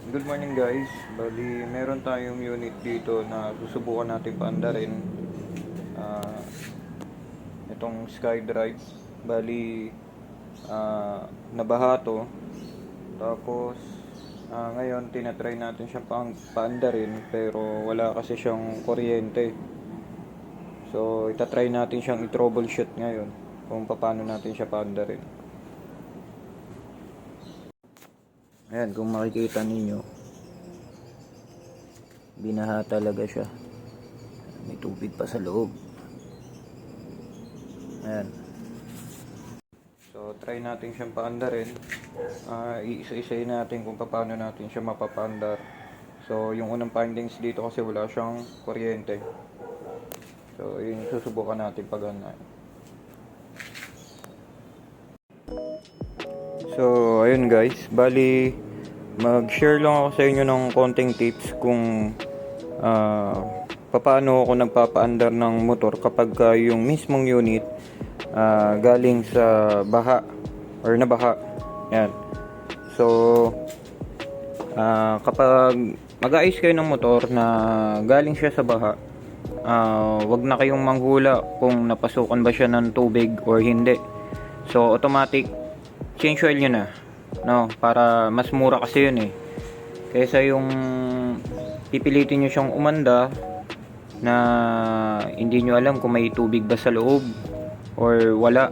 Good morning guys. Bali, meron tayong unit dito na susubukan natin paandarin. Ah, itong SkyDrive. Bali, nabaha to. Tapos, ngayon tinatry natin siyang paandarin pero wala kasi siyang kuryente. So, itatry natin siyang i-troubleshoot ngayon kung paano natin siya paandarin. Ayan, kung makikita ninyo, binaha talaga siya. May tubig pa sa loob. Ayan. So, try natin siyang paandarin. Iisa-isayin natin kung paano natin siya mapapaandar. So, yung unang findings dito kasi wala siyang kuryente. So, yun susubukan natin pag ano. So, ayun guys. Bali, mag-share lang ako sa inyo ng konting tips kung paano ako nagpapaandar ng motor kapag yung mismong unit galing sa baha or nabaha. Yan. So, kapag mag-aayos kayo ng motor na galing siya sa baha, wag na kayong manghula kung napasukan ba siya ng tubig or hindi. So, automatic change oil nyo na, no? Para mas mura kasi yun eh. Kaysa yung pipilitin nyo siyang umanda na hindi nyo alam kung may tubig ba sa loob or wala,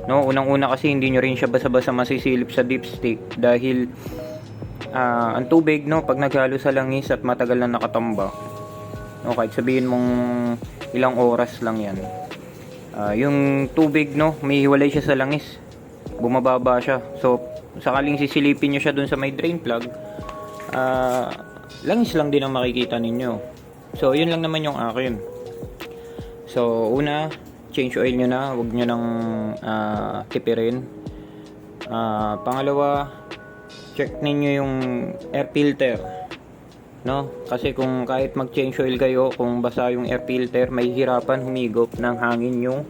no? Unang-una kasi hindi nyo rin siya basa-basa masisilip sa dipstick dahil ang tubig, no, pag naghalo sa langis at matagal na nakatambak, no, kahit sabihin mong ilang oras lang yan, yung tubig, no, may hiwalay siya sa langis, bumababa siya. So sakaling sisilipin nyo siya dun sa may drain plug, langis lang din ang makikita ninyo. So yun lang naman yung akin. So una, change oil nyo na, huwag nyo nang tipirin. Pangalawa, check ninyo yung air filter, no? Kasi kung kahit mag change oil kayo, kung basa yung air filter, may hirapan humigop ng hangin yung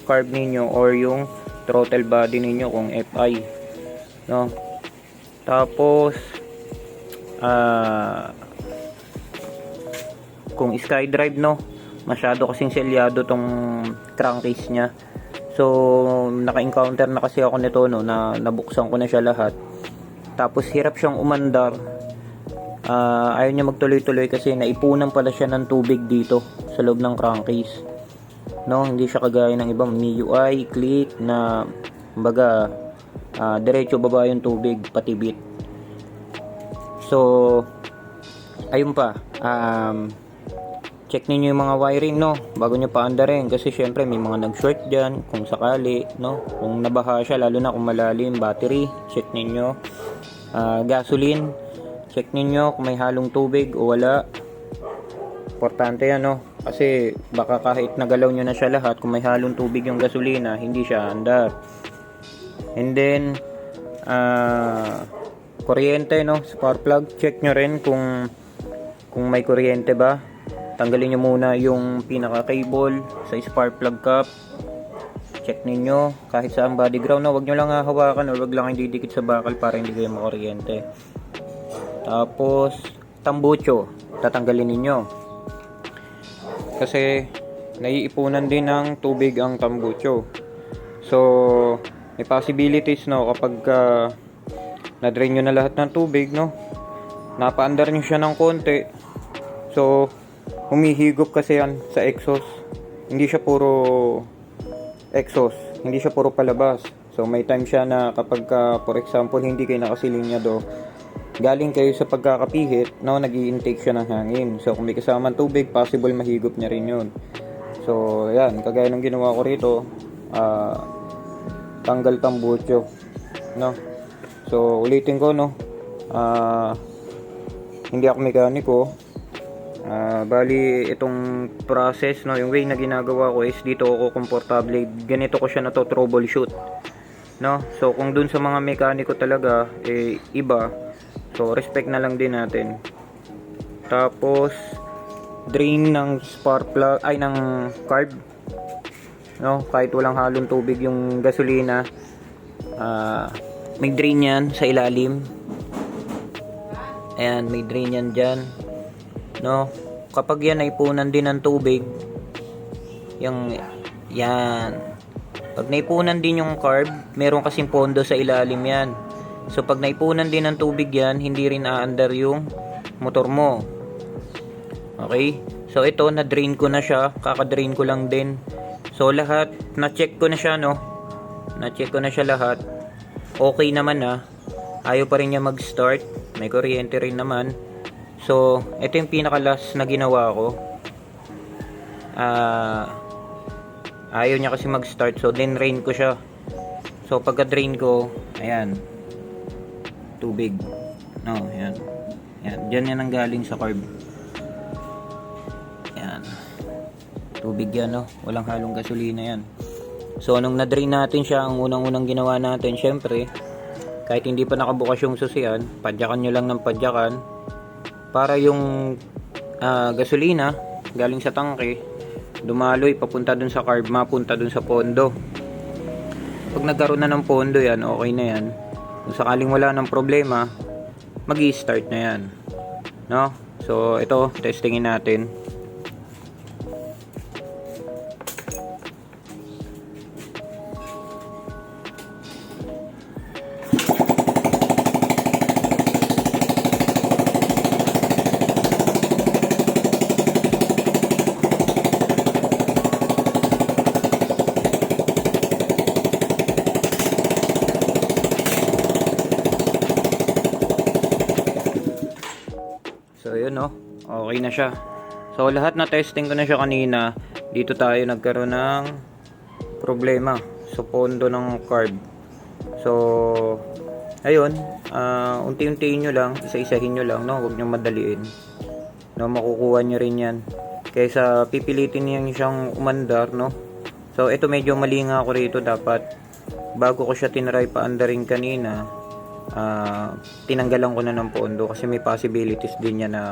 carb ninyo or yung throttle body ninyo kung FI, no? Tapos kung SkyDrive, no, masyado kasing selyado tong crankcase nya. So naka-encounter na kasi ako nito, no, na nabuksan ko na siya lahat. Tapos hirap siyang umandar. Ayaw niya magtuloy-tuloy kasi naipunan pala siya ng tubig dito sa loob ng crankcase, no? Hindi siya kagaya ng ibang MIUI, click na kumbaga diretso baba yung tubig pati bit. So ayun pa, check niyo yung mga wiring, no, bago niyo paandarin kasi syempre may mga nag-short diyan kung sakali, no, kung nabaha siya, lalo na kung malalim. Battery, check niyo. Gasoline, check niyo kung may halong tubig o wala. Importante yan, no, kasi baka kahit nagalaw nyo na siya lahat, kung may halong tubig yung gasolina, hindi siya andar. And then kuryente, no, spark plug, check nyo rin kung may kuryente ba. Tanggalin nyo muna yung pinaka cable sa spark plug cap. Check ninyo kahit saan body ground, no, wag nyo lang hawakan o wag lang didikit sa bakal para hindi kayo makuryente. Tapos tambucho, tatanggalin ninyo kasi naiipunan din ng tubig ang tambucho. So may possibilities, no, kapag na-drain nyo na lahat ng tubig, no, napaandar nyo siya ng konti, so humihigop kasi yan sa exhaust. Hindi siya puro exhaust, hindi siya puro palabas. So may time siya na kapag for example hindi kayo nakasilinyado, galing kayo sa pagkakapihit, no, nag-i-intake siya ng hangin. So kung may kasamang tubig, possible mahigop niya rin yun. So yan, kagaya ng ginawa ko rito, tanggal tambucho, no. So ulitin ko, no, hindi ako mekaniko. Bali itong process, no, yung way na ginagawa ko is dito ako komportable, ganito ko siya na to troubleshoot, no. So kung dun sa mga mekaniko talaga iba, so respect na lang din natin. Tapos drain ng spark plug, ay ng carb, no, kahit walang halong tubig yung gasolina, may drain yan sa ilalim. Ayan, may drain yan dyan. No? Kapag yan ay punan din ng tubig, yung, yan. Pag naipunan din yung carb, meron kasing pondo sa ilalim yan. So, pag naipunan din ng tubig yan, hindi rin aandar yung motor mo. Okay? So, ito, na-drain ko na siya. Kaka-drain ko lang din. So, lahat, na-check ko na siya, no? Na-check ko na siya lahat. Okay naman, ha? Ayaw pa rin niya mag-start. May kuryente rin naman. So, ito yung pinaka-last na ginawa ko. Ayaw niya kasi mag-start. So, din-drain ko siya. So, pagka-drain ko, ayan. Tubig. No, ayan. Ayan. Diyan yan ang galing sa carb. Ayan. Tubig yan, no? Walang halong gasolina yan. So, nung na-drain natin siya, ang unang-unang ginawa natin, syempre, kahit hindi pa nakabukas yung susian, padyakan nyo lang ng padyakan para yung gasolina galing sa tangke dumaloy papunta dun sa carb, mapunta dun sa pondo. Pag nagkaroon na ng pondo yan, okay na yan. Kung sakaling wala ng problema, mag-i-start na yan, no? So ito, testingin natin. So yun, no? Okay na siya. So lahat na testing ko na siya kanina. Dito tayo nagkaroon ng problema sa pondo ng carb. So ayun, unti-untiin nyo lang, isa-isahin nyo lang, no? Huwag nyo madaliin, no? Makukuha nyo rin yan kaysa pipilitin niya siyang umandar, no? So ito medyo mali nga ako rito. Dapat bago ko siya tinry paandarin kanina, tinanggalan ko na ng pondo kasi may possibilities din niya na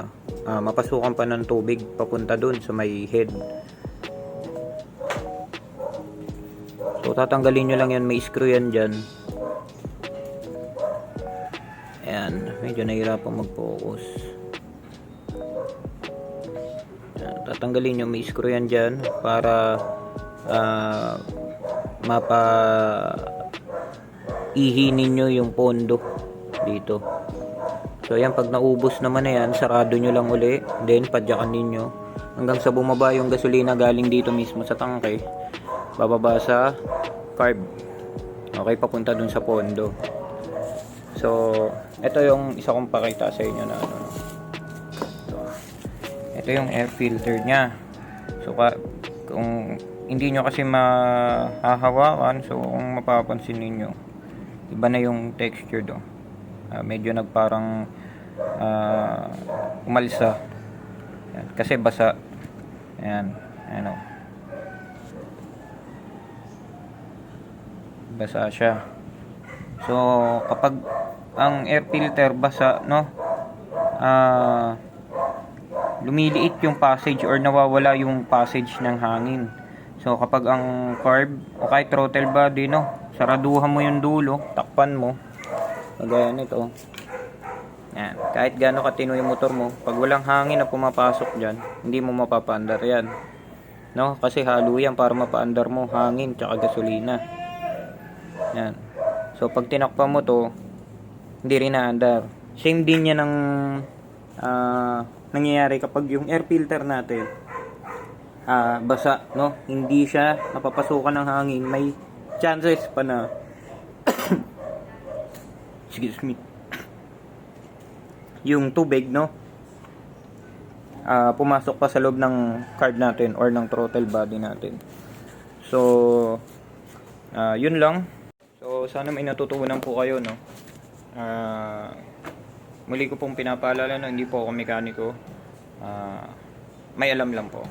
mapasukan pa ng tubig papunta dun sa may head. So tatanggalin nyo lang yan, may screw yan dyan. Ayan, medyo nahihirapan mag-focus. Ayan, tatanggalin nyo, may screw yan dyan para ihinin nyo yung pondo dito. So ayan, pag naubos naman na yan, sarado nyo lang uli, then padyakan ninyo hanggang sa bumaba yung gasolina galing dito mismo sa tangke, bababa sa carb, okay, papunta dun sa pondo. So ito yung isa kong pakita sa inyo na ano. So, ito yung air filter nya. So kung hindi nyo kasi mahahawakan, so kung mapapansin ninyo, iba na yung texture do. Medyo nagparang umalsa. Yan, kasi basa. Ayan, ano. Basa siya. So kapag ang air filter basa, no? Lumiliit yung passage or nawawala yung passage ng hangin. So kapag ang carb o kahit throttle body, no, saraduhan mo yung dulo, takpan mo, kagaya nito. Yan. Kahit gaano katino yung motor mo, pag walang hangin na pumapasok dyan, hindi mo mapapaandar yan, no? Kasi halo yan para mapaandar mo hangin tsaka gasolina. Yan. So pag tinakpan mo to, hindi rin naandar. Same din yan ng nangyayari kapag yung air filter natin basa, no? Hindi siya napapasukan ng hangin, may chances pa na excuse me, yung tubig, no, pumasok pa sa loob ng carb natin or ng throttle body natin. So yun lang. So sana may natutunan po kayo, no. Muli ko pong pinapaalala na hindi po ako mekaniko, may alam lang po.